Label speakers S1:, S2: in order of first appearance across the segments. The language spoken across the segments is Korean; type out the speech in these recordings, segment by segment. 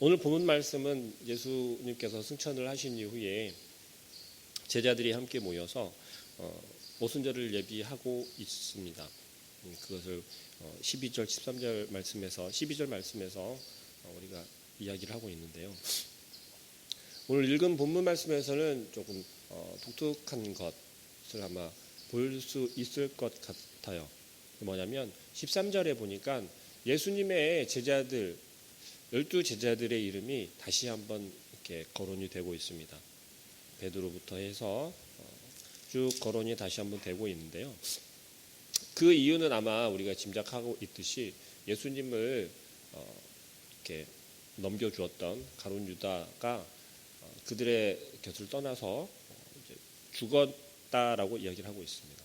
S1: 오늘 본문 말씀은 예수님께서 승천을 하신 이후에 제자들이 함께 모여서 오순절을 예비하고 있습니다. 그것을 12절, 13절 말씀에서 12절 말씀에서 우리가 이야기를 하고 있는데요. 오늘 읽은 본문 말씀에서는 조금 독특한 것을 아마 볼 수 있을 것 같아요. 뭐냐면 13절에 보니까 예수님의 제자들 12제자들의 이름이 다시 한번 이렇게 거론이 되고 있습니다. 베드로부터 해서 쭉 거론이 다시 한번 되고 있는데요. 그 이유는 아마 우리가 짐작하고 있듯이 예수님을 이렇게 넘겨주었던 가룟 유다가 그들의 곁을 떠나서 이제 죽었다라고 이야기를 하고 있습니다.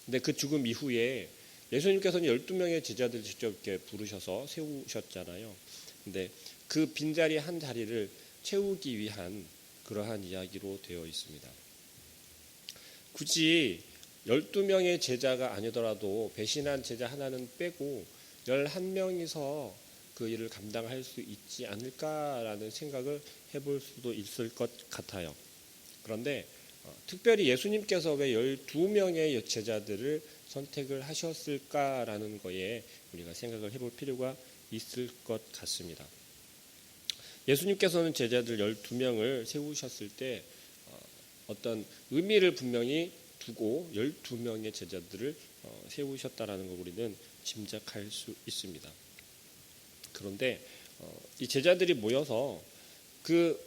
S1: 근데 그 죽음 이후에 예수님께서는 12명의 제자들 직접 이렇게 부르셔서 세우셨잖아요. 근데 그 빈자리 한 자리를 채우기 위한 그러한 이야기로 되어 있습니다. 굳이 12명의 제자가 아니더라도 배신한 제자 하나는 빼고 11명이서 그 일을 감당할 수 있지 않을까라는 생각을 해볼 수도 있을 것 같아요. 그런데 특별히 예수님께서 왜 12명의 제자들을 선택을 하셨을까라는 거에 우리가 생각을 해볼 필요가 있을 것 같습니다. 예수님께서는 제자들 12명을 세우셨을 때 어떤 의미를 분명히 두고 12명의 제자들을 세우셨다라는 걸 우리는 짐작할 수 있습니다. 그런데 이 제자들이 모여서 그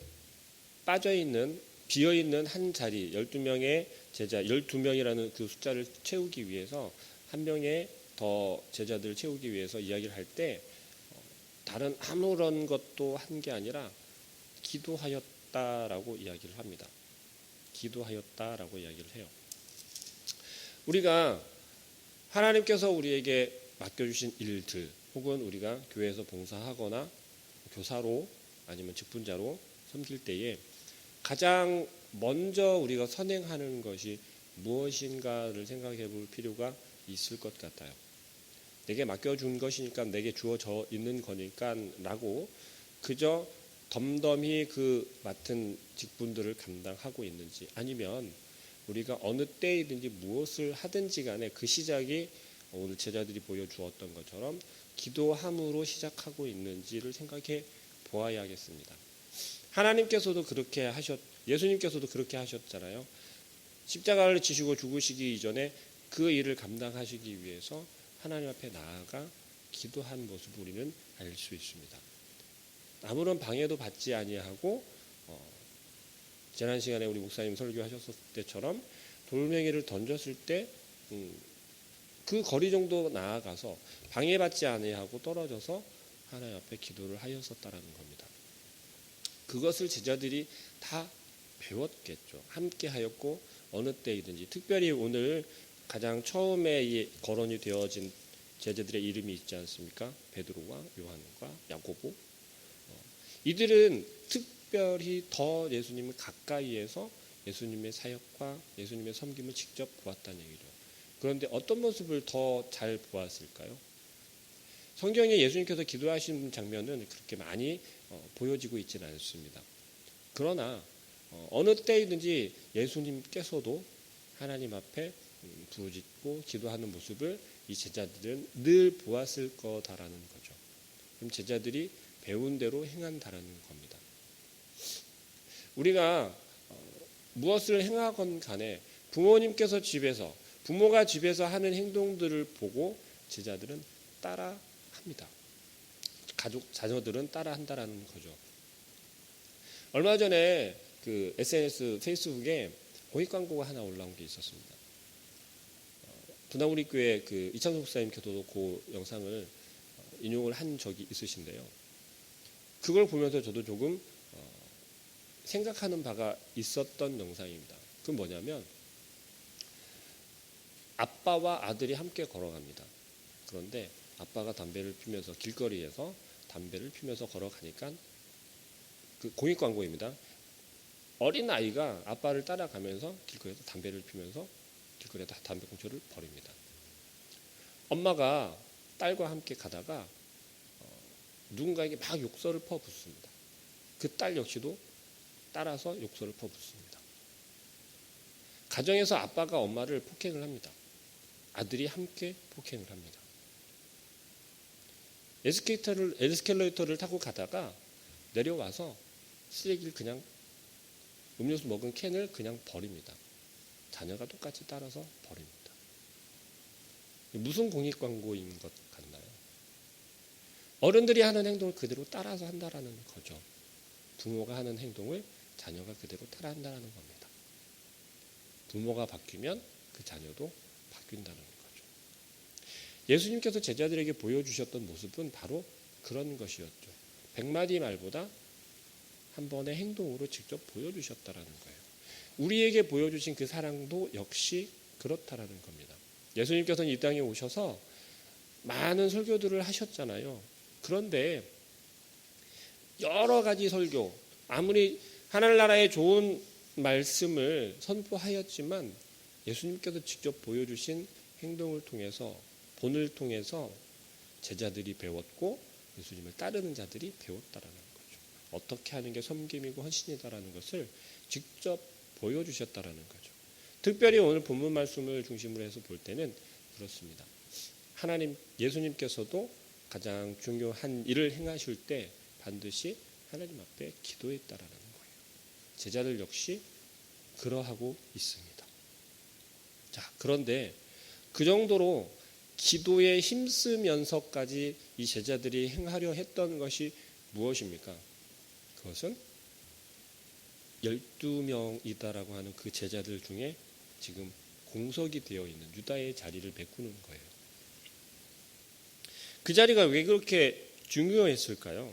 S1: 빠져있는 비어있는 한 자리 12명의 제자 12명이라는 그 숫자를 채우기 위해서 한 명의 더 제자들을 채우기 위해서 이야기를 할 때 다른 아무런 것도 한 게 아니라 기도하였다라고 이야기를 합니다. 기도하였다라고 이야기를 해요. 우리가 하나님께서 우리에게 맡겨주신 일들 혹은 우리가 교회에서 봉사하거나 교사로 아니면 직분자로 섬길 때에 가장 먼저 우리가 선행하는 것이 무엇인가를 생각해 볼 필요가 있을 것 같아요. 내게 맡겨준 것이니까 내게 주어져 있는 거니까 라고 그저 덤덤히 그 맡은 직분들을 감당하고 있는지 아니면 우리가 어느 때이든지 무엇을 하든지 간에 그 시작이 오늘 제자들이 보여주었던 것처럼 기도함으로 시작하고 있는지를 생각해 보아야겠습니다. 하나님께서도 그렇게 예수님께서도 그렇게 하셨잖아요. 십자가를 지시고 죽으시기 이전에 그 일을 감당하시기 위해서 하나님 앞에 나아가 기도한 모습을 우리는 알 수 있습니다. 아무런 방해도 받지 아니하고 지난 시간에 우리 목사님 설교하셨을 때처럼 돌멩이를 던졌을 때 그 거리 정도 나아가서 방해받지 아니하고 떨어져서 하나님 앞에 기도를 하였었다라는 겁니다. 그것을 제자들이 다 배웠겠죠. 함께 하였고 어느 때이든지 특별히 오늘 가장 처음에 거론이 되어진 제자들의 이름이 있지 않습니까? 베드로와 요한과 야고보. 이들은 특별히 더 예수님을 가까이에서 예수님의 사역과 예수님의 섬김을 직접 보았다는 얘기죠. 그런데 어떤 모습을 더 잘 보았을까요? 성경에 예수님께서 기도하신 장면은 그렇게 많이 보여지고 있지는 않습니다. 그러나 어느 때이든지 예수님께서도 하나님 앞에 부르짖고 기도하는 모습을 이 제자들은 늘 보았을 거다라는 거죠. 그럼 제자들이 배운 대로 행한다라는 겁니다. 우리가 무엇을 행하건 간에 부모가 집에서 하는 행동들을 보고 제자들은 따라합니다. 자녀들은 따라한다라는 거죠. 얼마 전에 그 SNS 페이스북에 공익 광고가 하나 올라온 게 있었습니다. 분당우리 교회 그 이창섭 목사님께서도 그 영상을 인용을 한 적이 있으신데요. 그걸 보면서 저도 조금 생각하는 바가 있었던 영상입니다. 그건 뭐냐면 아빠와 아들이 함께 걸어갑니다. 그런데 아빠가 담배를 피면서 길거리에서 담배를 피면서 걸어가니까 그 공익 광고입니다. 어린 아이가 아빠를 따라가면서 길거리에서 담배를 피면서 길거리에다 담배꽁초를 버립니다. 엄마가 딸과 함께 가다가 누군가에게 막 욕설을 퍼붓습니다. 그 딸 역시도 따라서 욕설을 퍼붓습니다. 가정에서 아빠가 엄마를 폭행을 합니다. 아들이 함께 폭행을 합니다. 에스컬레이터를 타고 가다가 내려와서 쓰레기를 그냥 음료수 먹은 캔을 그냥 버립니다. 자녀가 똑같이 따라서 버립니다. 무슨 공익광고인 것 같나요? 어른들이 하는 행동을 그대로 따라서 한다라는 거죠. 부모가 하는 행동을 자녀가 그대로 따라한다는 겁니다. 부모가 바뀌면 그 자녀도 바뀐다는 거죠. 예수님께서 제자들에게 보여주셨던 모습은 바로 그런 것이었죠. 100마디 말보다 한 번의 행동으로 직접 보여주셨다라는 거예요. 우리에게 보여주신 그 사랑도 역시 그렇다라는 겁니다. 예수님께서는 이 땅에 오셔서 많은 설교들을 하셨잖아요. 그런데 여러 가지 설교, 아무리 하늘나라의 좋은 말씀을 선포하였지만 예수님께서 직접 보여주신 행동을 통해서, 본을 통해서 제자들이 배웠고 예수님을 따르는 자들이 배웠다라는 거죠. 어떻게 하는 게 섬김이고 헌신이다라는 것을 직접 보여주셨다라는 거죠. 특별히 오늘 본문 말씀을 중심으로 해서 볼 때는 그렇습니다. 예수님께서도 가장 중요한 일을 행하실 때 반드시 하나님 앞에 기도했다라는 거예요. 제자들 역시 그러하고 있습니다. 자, 그런데 그 정도로 기도에 힘쓰면서까지 이 제자들이 행하려 했던 것이 무엇입니까? 그것은 12명이다라고 하는 그 제자들 중에 지금 공석이 되어 있는 유다의 자리를 메꾸는 거예요. 그 자리가 왜 그렇게 중요했을까요?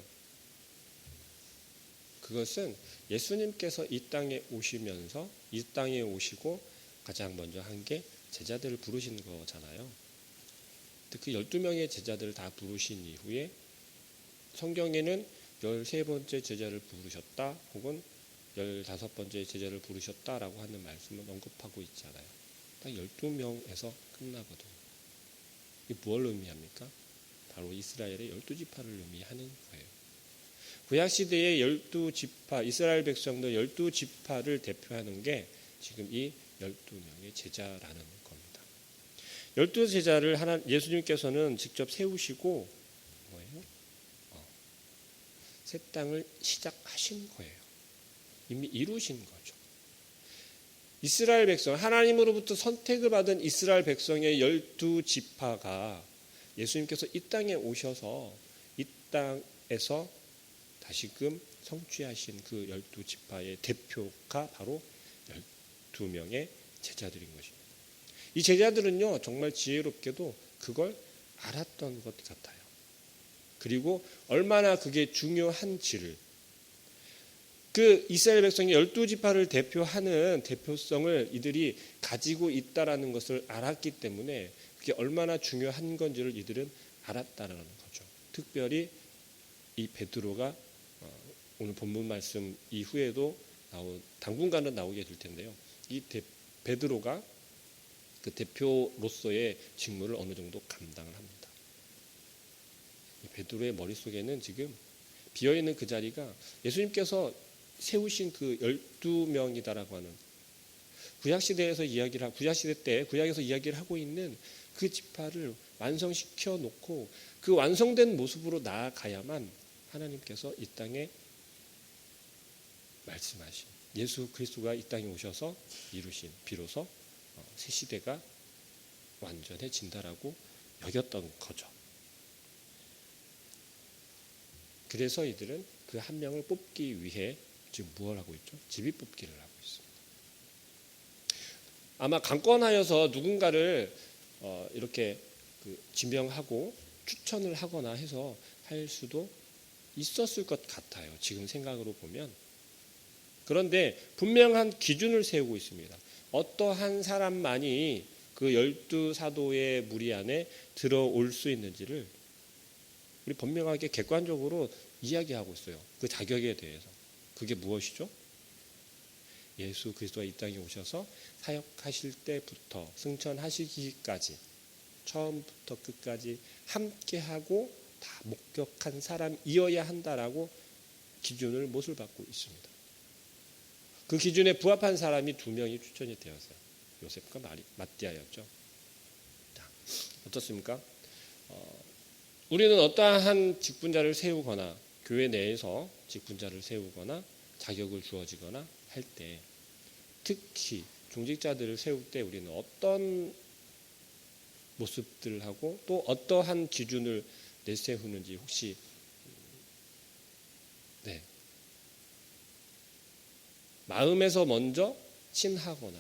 S1: 그것은 예수님께서 이 땅에 오시면서, 이 땅에 오시고 가장 먼저 한 게 제자들을 부르신 거잖아요. 그 12명의 제자들을 다 부르신 이후에 성경에는 13번째 제자를 부르셨다 혹은 15번째 제자를 부르셨다라고 하는 말씀을 언급하고 있잖아요. 딱 12명에서 끝나거든요. 이게 뭘 의미합니까? 바로 이스라엘의 12지파를 의미하는 거예요. 구약시대의 12지파, 이스라엘 백성들 12지파를 대표하는 게 지금 이 12명의 제자라는 겁니다. 12제자를 예수님께서는 직접 세우시고 뭐예요? 새 땅을 시작하신 거예요. 이미 이루신 거죠. 이스라엘 백성, 하나님으로부터 선택을 받은 이스라엘 백성의 12지파가 예수님께서 이 땅에 오셔서 이 땅에서 다시금 성취하신 그 12지파의 대표가 바로 12명의 제자들인 것입니다. 이 제자들은요, 정말 지혜롭게도 그걸 알았던 것 같아요. 그리고 얼마나 그게 중요한지를, 그 이스라엘 백성이 12지파를 대표하는 대표성을 이들이 가지고 있다라는 것을 알았기 때문에 그게 얼마나 중요한 건지를 이들은 알았다는 거죠. 특별히 이 베드로가 오늘 본문 말씀 이후에도 당분간은 나오게 될 텐데요. 이 베드로가 그 대표로서의 직무를 어느 정도 감당을 합니다. 베드로의 머릿속에는 지금 비어있는 그 자리가 예수님께서 세우신 그 12명이다라고 하는 구약시대에서 이야기를 하고 있는 그 지파를 완성시켜 놓고 그 완성된 모습으로 나아가야만 하나님께서 이 땅에 말씀하신 예수 그리스도가 이 땅에 오셔서 이루신 비로소 새 시대가 완전해진다라고 여겼던 거죠. 그래서 이들은 그 한 명을 뽑기 위해 지금 무엇을 하고 있죠? 제비뽑기를 하고 있습니다. 아마 강권하여서 누군가를 이렇게 지명하고 추천을 하거나 해서 할 수도 있었을 것 같아요. 지금 생각으로 보면. 그런데 분명한 기준을 세우고 있습니다. 어떠한 사람만이 그 12사도의 무리 안에 들어올 수 있는지를 우리 분명하게 객관적으로 이야기하고 있어요. 그 자격에 대해서. 그게 무엇이죠? 예수 그리스도가 이 땅에 오셔서 사역하실 때부터 승천하시기까지 처음부터 끝까지 함께하고 다 목격한 사람이어야 한다라고 기준을 못을 받고 있습니다. 그 기준에 부합한 사람이 2명이 추천이 되었어요. 요셉과 마띠아였죠. 자, 어떻습니까? 우리는 어떠한 직분자를 세우거나 교회 내에서 직분자를 세우거나 자격을 주어지거나 할 때, 특히 중직자들을 세울 때 우리는 어떤 모습들하고 또 어떠한 기준을 내세우는지 혹시 마음에서 먼저 친하거나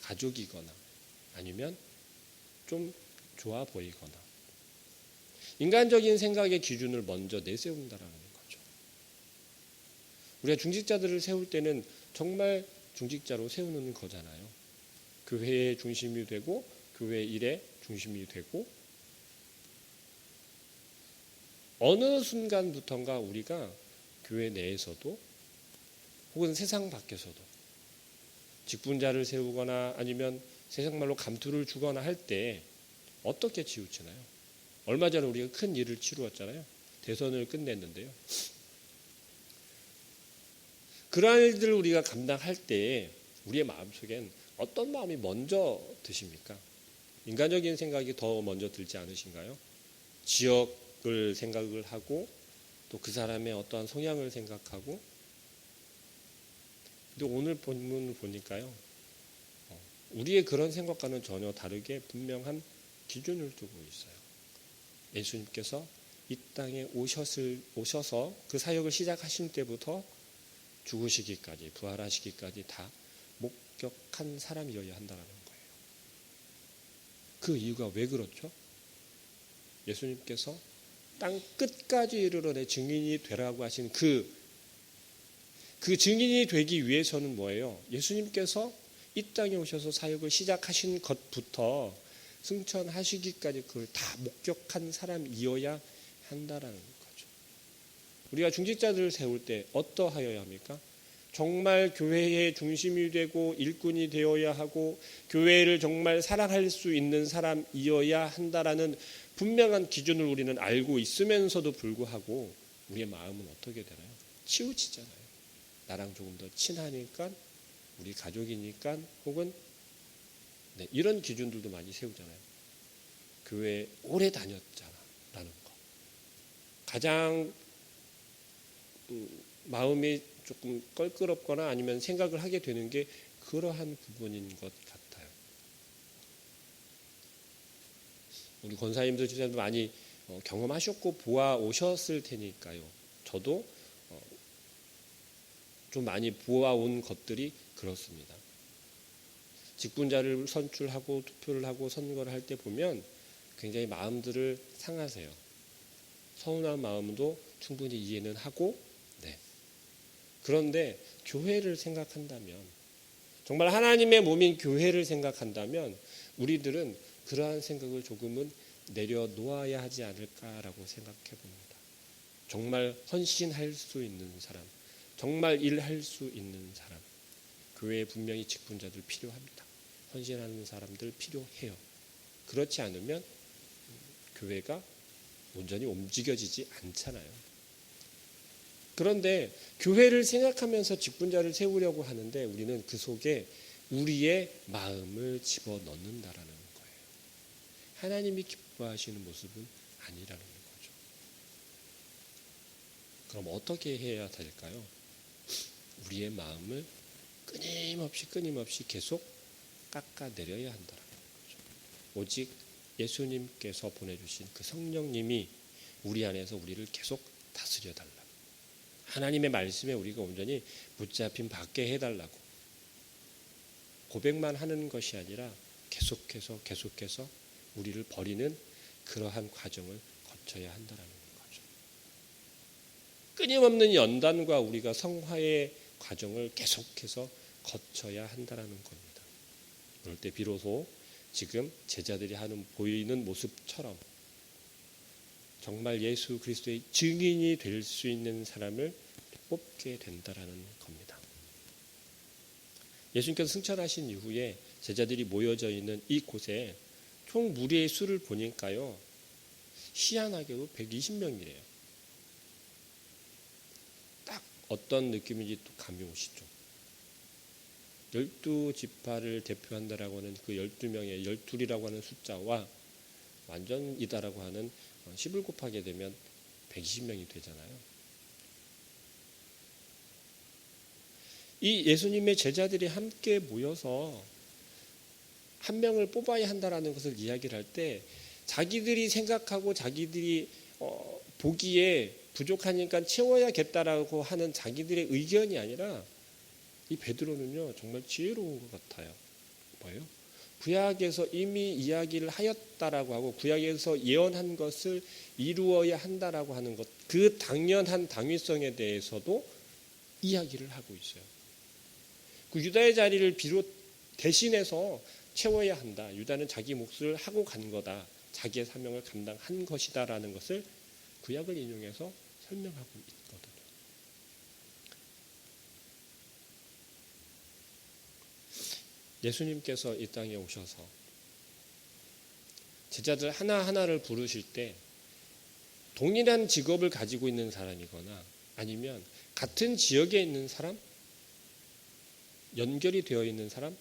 S1: 가족이거나 아니면 좀 좋아 보이거나 인간적인 생각의 기준을 먼저 내세운다라는 거죠. 우리가 중직자들을 세울 때는 정말 중직자로 세우는 거잖아요. 교회의 중심이 되고 교회 일의 중심이 되고 어느 순간부턴가 우리가 교회 내에서도 혹은 세상 밖에서도 직분자를 세우거나 아니면 세상 말로 감투를 주거나 할 때 어떻게 치우치나요? 얼마 전에 우리가 큰 일을 치루었잖아요. 대선을 끝냈는데요. 그러한 일들을 우리가 감당할 때 우리의 마음속엔 어떤 마음이 먼저 드십니까? 인간적인 생각이 더 먼저 들지 않으신가요? 지역을 생각을 하고 또 그 사람의 어떠한 성향을 생각하고 근데 오늘 본문을 보니까요. 우리의 그런 생각과는 전혀 다르게 분명한 기준을 두고 있어요. 예수님께서 이 땅에 오셔서 그 사역을 시작하신 때부터 죽으시기까지 부활하시기까지 다 목격한 사람이어야 한다는 거예요. 그 이유가 왜 그렇죠? 예수님께서 땅 끝까지 이르러내 증인이 되라고 하신 그 증인이 되기 위해서는 뭐예요? 예수님께서 이 땅에 오셔서 사역을 시작하신 것부터 승천하시기까지 그걸 다 목격한 사람이어야 한다라는 거죠. 우리가 중직자들을 세울 때 어떠하여야 합니까? 정말 교회의 중심이 되고 일꾼이 되어야 하고 교회를 정말 사랑할 수 있는 사람이어야 한다라는 분명한 기준을 우리는 알고 있으면서도 불구하고 우리의 마음은 어떻게 되나요? 치우치잖아요. 나랑 조금 더 친하니까 우리 가족이니까 혹은 이런 기준들도 많이 세우잖아요. 교회 오래 다녔잖아 라는 거. 가장 마음이 조금 껄끄럽거나 아니면 생각을 하게 되는 게 그러한 부분인 것 같아요. 우리 권사님들 진짜 많이 경험하셨고 보아 오셨을 테니까요. 저도 좀 많이 보아온 것들이 그렇습니다. 직분자를 선출하고 투표를 하고 선거를 할 때 보면 굉장히 마음들을 상하세요. 서운한 마음도 충분히 이해는 하고 그런데 교회를 생각한다면 정말 하나님의 몸인 교회를 생각한다면 우리들은 그러한 생각을 조금은 내려놓아야 하지 않을까라고 생각해 봅니다. 정말 헌신할 수 있는 사람, 정말 일할 수 있는 사람, 교회에 분명히 직분자들 필요합니다. 헌신하는 사람들 필요해요. 그렇지 않으면 교회가 온전히 움직여지지 않잖아요. 그런데 교회를 생각하면서 직분자를 세우려고 하는데 우리는 그 속에 우리의 마음을 집어넣는다라는 거예요. 하나님이 기뻐하시는 모습은 아니라는 거죠. 그럼 어떻게 해야 될까요? 우리의 마음을 끊임없이 계속 깎아내려야 한다는 거죠. 오직 예수님께서 보내주신 그 성령님이 우리 안에서 우리를 계속 다스려달라고. 하나님의 말씀에 우리가 온전히 붙잡힌 받게 해달라고. 고백만 하는 것이 아니라 계속해서 우리를 버리는 그러한 과정을 거쳐야 한다는 거죠. 끊임없는 연단과 우리가 성화의 과정을 계속해서 거쳐야 한다는 겁니다. 그럴 때 비로소 지금 제자들이 하는 보이는 모습처럼 정말 예수 그리스도의 증인이 될 수 있는 사람을 뽑게 된다라는 겁니다. 예수님께서 승천하신 이후에 제자들이 모여져 있는 이곳에 총 무리의 수를 보니까요. 희한하게도 120명이래요. 딱 어떤 느낌인지 또 감이 오시죠. 12지파를 대표한다라고 하는 그 12명의 12이라고 하는 숫자와 완전이다라고 하는 10을 곱하게 되면 120명이 되잖아요. 이 예수님의 제자들이 함께 모여서 한 명을 뽑아야 한다라는 것을 이야기를 할 때 자기들이 생각하고 자기들이 보기에 부족하니까 채워야겠다라고 하는 자기들의 의견이 아니라 이 베드로는요 정말 지혜로운 것 같아요. 뭐예요? 구약에서 이미 이야기를 하였다라고 하고 구약에서 예언한 것을 이루어야 한다라고 하는 것, 그 당연한 당위성에 대해서도 이야기를 하고 있어요. 그 유다의 자리를 대신해서 채워야 한다. 유다는 자기 몫을 하고 간 거다. 자기의 사명을 감당한 것이다라는 것을 구약을 인용해서 설명하고 있거든요. 예수님께서 이 땅에 오셔서 제자들 하나하나를 부르실 때 동일한 직업을 가지고 있는 사람이거나 아니면 같은 지역에 있는 사람, 연결이 되어 있는 사람,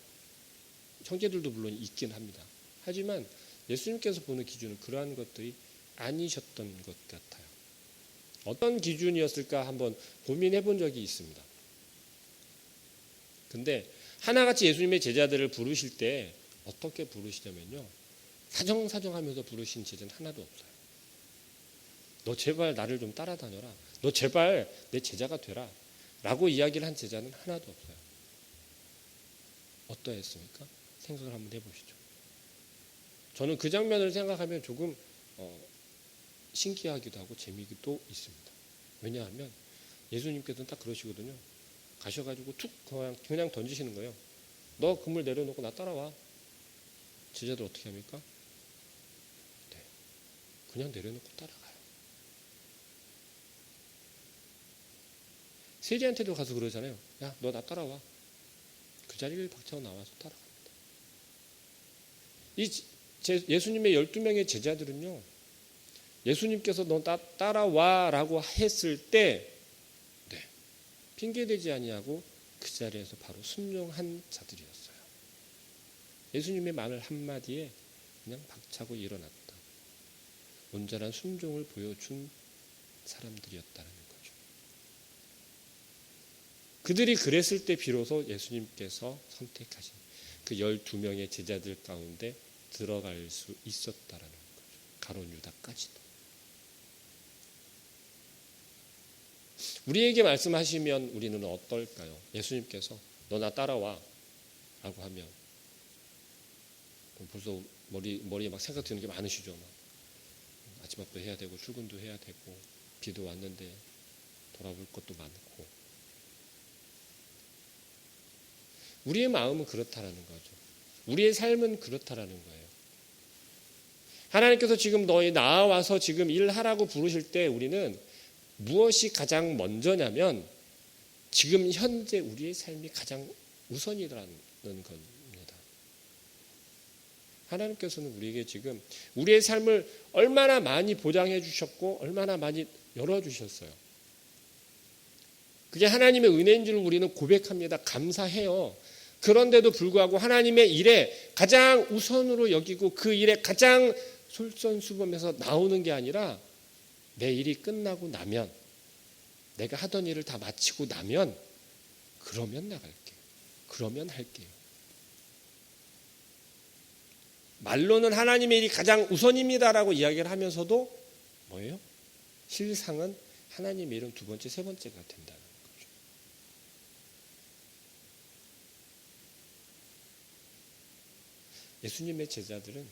S1: 형제들도 물론 있긴 합니다. 하지만 예수님께서 보는 기준은 그러한 것들이 아니셨던 것 같아요. 어떤 기준이었을까 한번 고민해 본 적이 있습니다. 근데 하나같이 예수님의 제자들을 부르실 때 어떻게 부르시냐면요. 사정사정하면서 부르신 제자는 하나도 없어요. 너 제발 나를 좀 따라다녀라. 너 제발 내 제자가 되라. 라고 이야기를 한 제자는 하나도 없어요. 어떠했습니까? 생각을 한번 해보시죠. 저는 그 장면을 생각하면 조금 신기하기도 하고 재미도 있습니다. 왜냐하면 예수님께서는 딱 그러시거든요. 가셔가지고 툭 그냥 던지시는 거예요. 너 그물 내려놓고 나 따라와. 제자들 어떻게 합니까? 네, 그냥 내려놓고 따라가요. 세리한테도 가서 그러잖아요. 야, 너 나 따라와. 그 자리를 박차고 나와서 따라갑니다. 예수님의 12명의 제자들은요. 예수님께서 너 따라와 라고 했을 때 네, 핑계대지 아니하고 그 자리에서 바로 순종한 자들이었어요. 예수님의 말 한마디에 그냥 박차고 일어났다. 온전한 순종을 보여준 사람들이었다는 거죠. 그들이 그랬을 때 비로소 예수님께서 선택하신 그 12명의 제자들 가운데 들어갈 수 있었다라는 거죠. 가룟 유다까지도. 우리에게 말씀하시면 우리는 어떨까요? 예수님께서 너 나 따라와 라고 하면 벌써 머리에 막 생각 드는 게 많으시죠. 막. 아침밥도 해야 되고 출근도 해야 되고 비도 왔는데 돌아볼 것도 많고. 우리의 마음은 그렇다라는 거죠. 우리의 삶은 그렇다라는 거예요. 하나님께서 지금 너희 나와서 지금 일하라고 부르실 때 우리는 무엇이 가장 먼저냐면 지금 현재 우리의 삶이 가장 우선이라는 겁니다. 하나님께서는 우리에게 지금 우리의 삶을 얼마나 많이 보장해 주셨고 얼마나 많이 열어주셨어요. 그게 하나님의 은혜인 줄 우리는 고백합니다. 감사해요. 그런데도 불구하고 하나님의 일에 가장 우선으로 여기고 그 일에 가장 솔선수범해서 나오는 게 아니라 내 일이 끝나고 나면 내가 하던 일을 다 마치고 나면 그러면 나갈게요. 그러면 할게요. 말로는 하나님의 일이 가장 우선입니다라고 이야기를 하면서도 뭐예요? 실상은 하나님의 일은 두 번째, 세 번째가 된다는 거죠. 예수님의 제자들은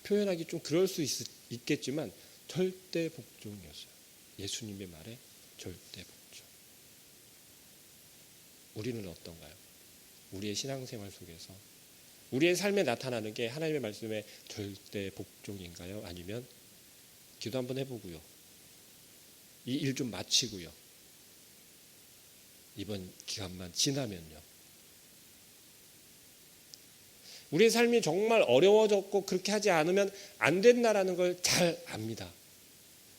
S1: 표현하기 좀 그럴 수 있겠지만 절대 복종이었어요. 예수님의 말에 절대 복종. 우리는 어떤가요? 우리의 신앙생활 속에서 우리의 삶에 나타나는 게 하나님의 말씀에 절대 복종인가요? 아니면 기도 한번 해보고요. 이 일 좀 마치고요. 이번 기간만 지나면요. 우리의 삶이 정말 어려워졌고 그렇게 하지 않으면 안 된다라는 걸 잘 압니다.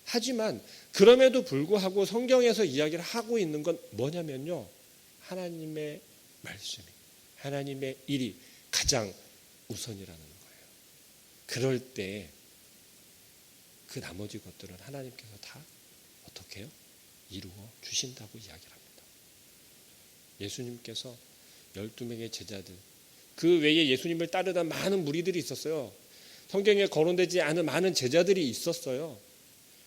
S1: 하지만 그럼에도 불구하고 성경에서 이야기를 하고 있는 건 뭐냐면요. 하나님의 말씀이, 하나님의 일이 가장 우선이라는 거예요. 그럴 때 그 나머지 것들은 하나님께서 다 어떻게 해요? 이루어 주신다고 이야기를 합니다. 예수님께서 12명의 제자들, 그 외에 예수님을 따르던 많은 무리들이 있었어요. 성경에 거론되지 않은 많은 제자들이 있었어요.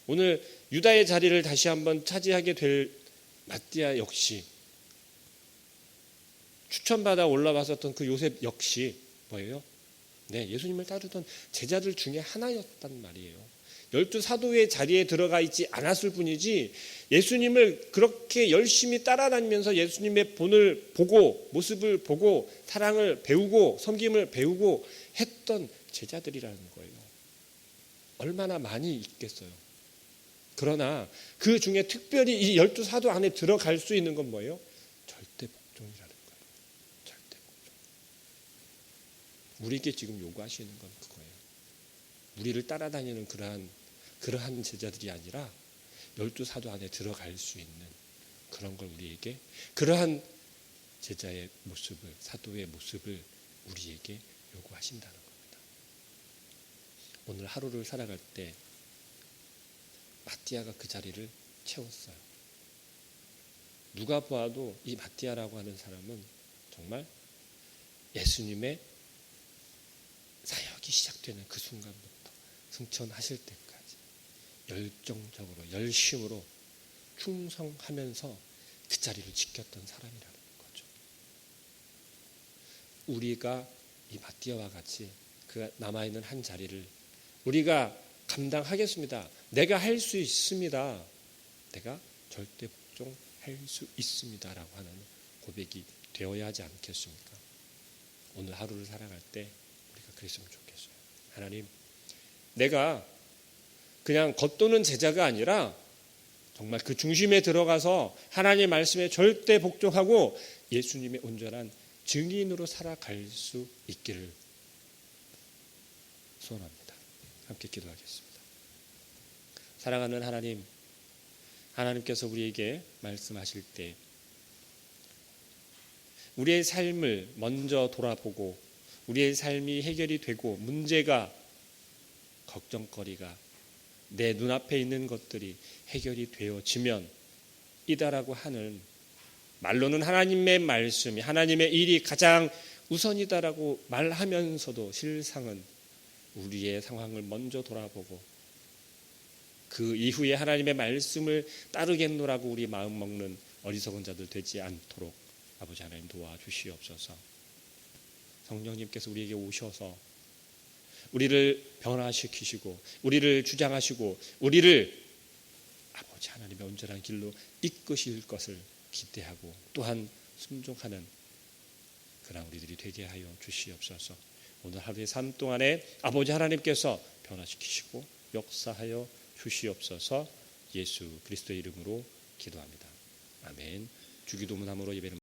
S1: 오늘 유다의 자리를 다시 한번 차지하게 될 마띠아 역시, 추천받아 올라왔었던 그 요셉 역시 뭐예요? 네, 예수님을 따르던 제자들 중에 하나였단 말이에요. 12 사도의 자리에 들어가 있지 않았을 뿐이지 예수님을 그렇게 열심히 따라다니면서 예수님의 본을 보고 모습을 보고 사랑을 배우고 섬김을 배우고 했던 제자들이라는 거예요. 얼마나 많이 있겠어요. 그러나 그 중에 특별히 이 12 사도 안에 들어갈 수 있는 건 뭐예요? 절대 복종이라는 거예요. 절대 복종. 우리에게 지금 요구하시는 건 그거예요. 우리를 따라다니는 그러한 제자들이 아니라 12 사도 안에 들어갈 수 있는 그런 걸 우리에게, 그러한 제자의 모습을, 사도의 모습을 우리에게 요구하신다는 겁니다. 오늘 하루를 살아갈 때 마띠아가 그 자리를 채웠어요. 누가 보아도 이 마띠아라고 하는 사람은 정말 예수님의 사역이 시작되는 그 순간부터 승천하실 때까지 열정적으로 열심으로 충성하면서 그 자리를 지켰던 사람이라는 거죠. 우리가 이 마띠아와 같이 그 남아있는 한 자리를 우리가 감당하겠습니다. 내가 할 수 있습니다. 내가 절대 복종할 수 있습니다. 라고 하는 고백이 되어야 하지 않겠습니까? 오늘 하루를 살아갈 때 우리가 그랬으면 좋겠어요. 하나님, 내가 그냥 겉도는 제자가 아니라 정말 그 중심에 들어가서 하나님의 말씀에 절대 복종하고 예수님의 온전한 증인으로 살아갈 수 있기를 소원합니다. 함께 기도하겠습니다. 사랑하는 하나님, 하나님께서 우리에게 말씀하실 때 우리의 삶을 먼저 돌아보고 우리의 삶이 해결이 되고 문제가, 걱정거리가 내 눈앞에 있는 것들이 해결이 되어지면 이다라고 하는, 말로는 하나님의 말씀이, 하나님의 일이 가장 우선이다라고 말하면서도 실상은 우리의 상황을 먼저 돌아보고 그 이후에 하나님의 말씀을 따르겠노라고 우리 마음 먹는 어리석은 자들 되지 않도록 아버지 하나님 도와주시옵소서. 성령님께서 우리에게 오셔서 우리를 변화시키시고 우리를 주장하시고 우리를 아버지 하나님의 온전한 길로 이끄실 것을 기대하고 또한 순종하는 그런 우리들이 되게 하여 주시옵소서. 오늘 하루의 삶 동안에 아버지 하나님께서 변화시키시고 역사하여 주시옵소서. 예수 그리스도의 이름으로 기도합니다. 아멘. 주기도문함으로 예배를